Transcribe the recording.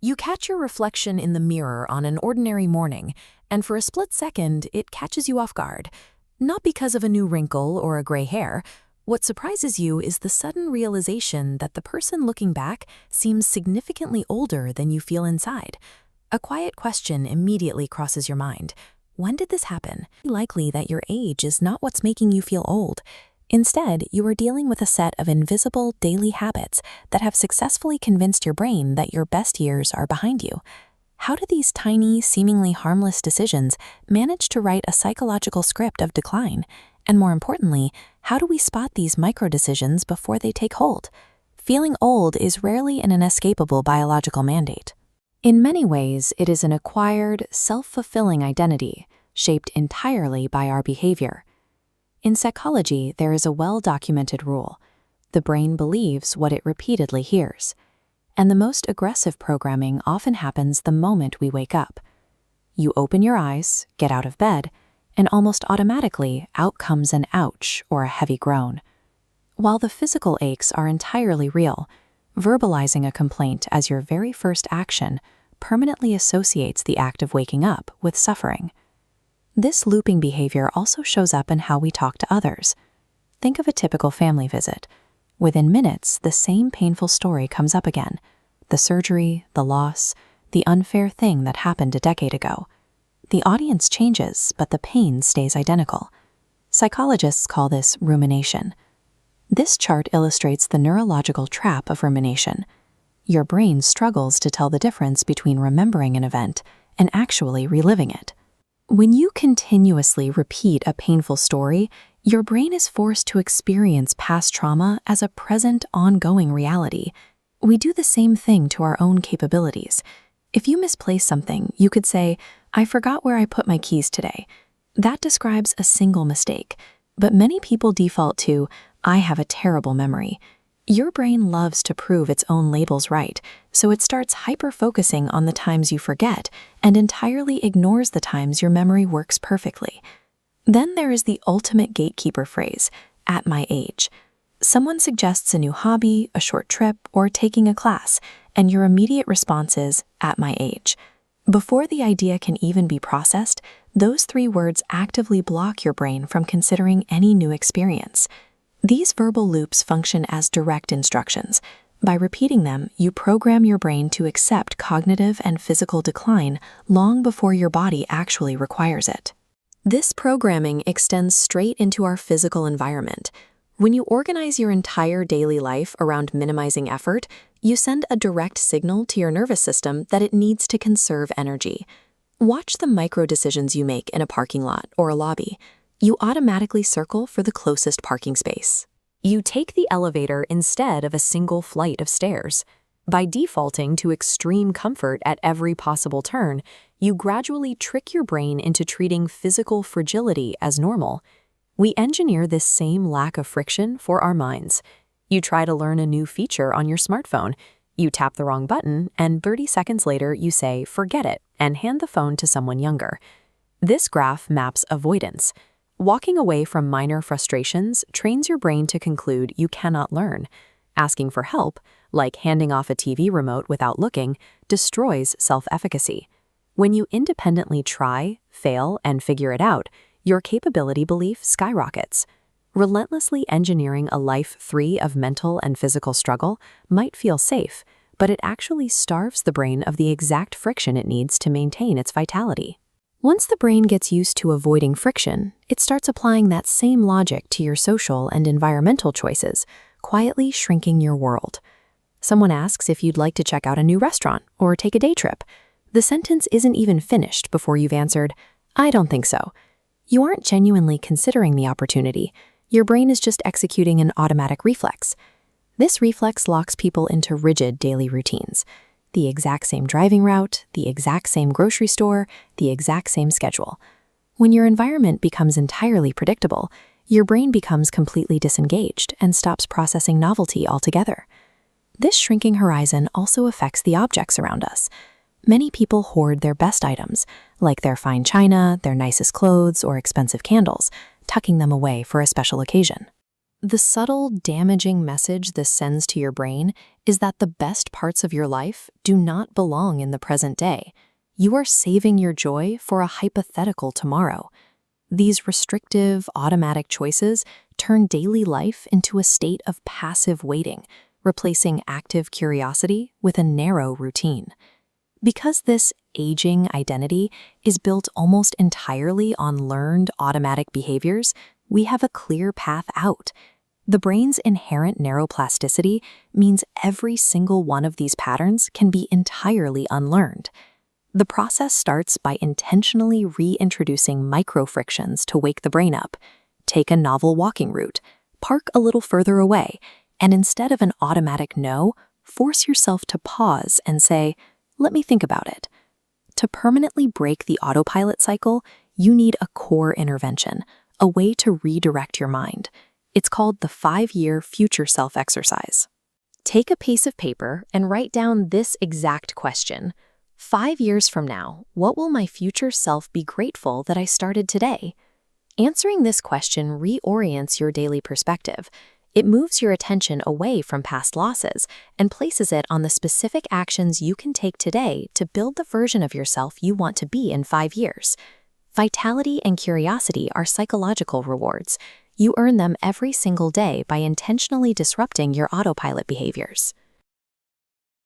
You catch your reflection in the mirror on an ordinary morning, and for a split second, it catches you off guard. Not because of a new wrinkle or a gray hair. What surprises you is the sudden realization that the person looking back seems significantly older than you feel inside. A quiet question immediately crosses your mind. When did this happen? Likely that your age is not what's making you feel old. Instead, you are dealing with a set of invisible daily habits that have successfully convinced your brain that your best years are behind you. How do these tiny, seemingly harmless decisions manage to write a psychological script of decline? And more importantly, how do we spot these micro-decisions before they take hold? Feeling old is rarely an inescapable biological mandate. In many ways, it is an acquired, self-fulfilling identity, shaped entirely by our behavior. In psychology, there is a well-documented rule. The brain believes what it repeatedly hears. And the most aggressive programming often happens the moment we wake up. You open your eyes, get out of bed, and almost automatically out comes an ouch or a heavy groan. While the physical aches are entirely real, verbalizing a complaint as your very first action permanently associates the act of waking up with suffering. This looping behavior also shows up in how we talk to others. Think of a typical family visit. Within minutes, the same painful story comes up again. The surgery, the loss, the unfair thing that happened a decade ago. The audience changes, but the pain stays identical. Psychologists call this rumination. This chart illustrates the neurological trap of rumination. Your brain struggles to tell the difference between remembering an event and actually reliving it. When you continuously repeat a painful story, your brain is forced to experience past trauma as a present, ongoing reality. We do the same thing to our own capabilities. If you misplace something, you could say, "I forgot where I put my keys today." That describes a single mistake, but many people default to, "I have a terrible memory." Your brain loves to prove its own labels right, so it starts hyper-focusing on the times you forget and entirely ignores the times your memory works perfectly. Then there is the ultimate gatekeeper phrase, "at my age." Someone suggests a new hobby, a short trip, or taking a class, and your immediate response is, "at my age." Before the idea can even be processed, those three words actively block your brain from considering any new experience. These verbal loops function as direct instructions. By repeating them, you program your brain to accept cognitive and physical decline long before your body actually requires it. This programming extends straight into our physical environment. When you organize your entire daily life around minimizing effort, you send a direct signal to your nervous system that it needs to conserve energy. Watch the micro decisions you make in a parking lot or a lobby. You automatically circle for the closest parking space. You take the elevator instead of a single flight of stairs. By defaulting to extreme comfort at every possible turn, you gradually trick your brain into treating physical fragility as normal. We engineer this same lack of friction for our minds. You try to learn a new feature on your smartphone. You tap the wrong button, and 30 seconds later you say, "Forget it," and hand the phone to someone younger. This graph maps avoidance. Walking away from minor frustrations trains your brain to conclude you cannot learn. Asking for help, like handing off a TV remote without looking, destroys self-efficacy. When you independently try, fail, and figure it out, your capability belief skyrockets. Relentlessly engineering a life free of mental and physical struggle might feel safe, but it actually starves the brain of the exact friction it needs to maintain its vitality. Once the brain gets used to avoiding friction, it starts applying that same logic to your social and environmental choices, quietly shrinking your world. Someone asks if you'd like to check out a new restaurant or take a day trip. The sentence isn't even finished before you've answered, "I don't think so." You aren't genuinely considering the opportunity. Your brain is just executing an automatic reflex. This reflex locks people into rigid daily routines. The exact same driving route, the exact same grocery store, the exact same schedule. When your environment becomes entirely predictable, your brain becomes completely disengaged and stops processing novelty altogether. This shrinking horizon also affects the objects around us. Many people hoard their best items, like their fine china, their nicest clothes, or expensive candles, tucking them away for a special occasion. The subtle, damaging message this sends to your brain is that the best parts of your life do not belong in the present day. You are saving your joy for a hypothetical tomorrow. These restrictive, automatic choices turn daily life into a state of passive waiting, replacing active curiosity with a narrow routine. Because this aging identity is built almost entirely on learned automatic behaviors, we have a clear path out. The brain's inherent neuroplasticity means every single one of these patterns can be entirely unlearned. The process starts by intentionally reintroducing micro-frictions to wake the brain up. Take a novel walking route, park a little further away, and instead of an automatic no, force yourself to pause and say, "Let me think about it." To permanently break the autopilot cycle, you need a core intervention, a way to redirect your mind. It's called the 5-year future self exercise. Take a piece of paper and write down this exact question. 5 years from now, what will my future self be grateful that I started today? Answering this question reorients your daily perspective. It moves your attention away from past losses and places it on the specific actions you can take today to build the version of yourself you want to be in 5 years. Vitality and curiosity are psychological rewards. You earn them every single day by intentionally disrupting your autopilot behaviors.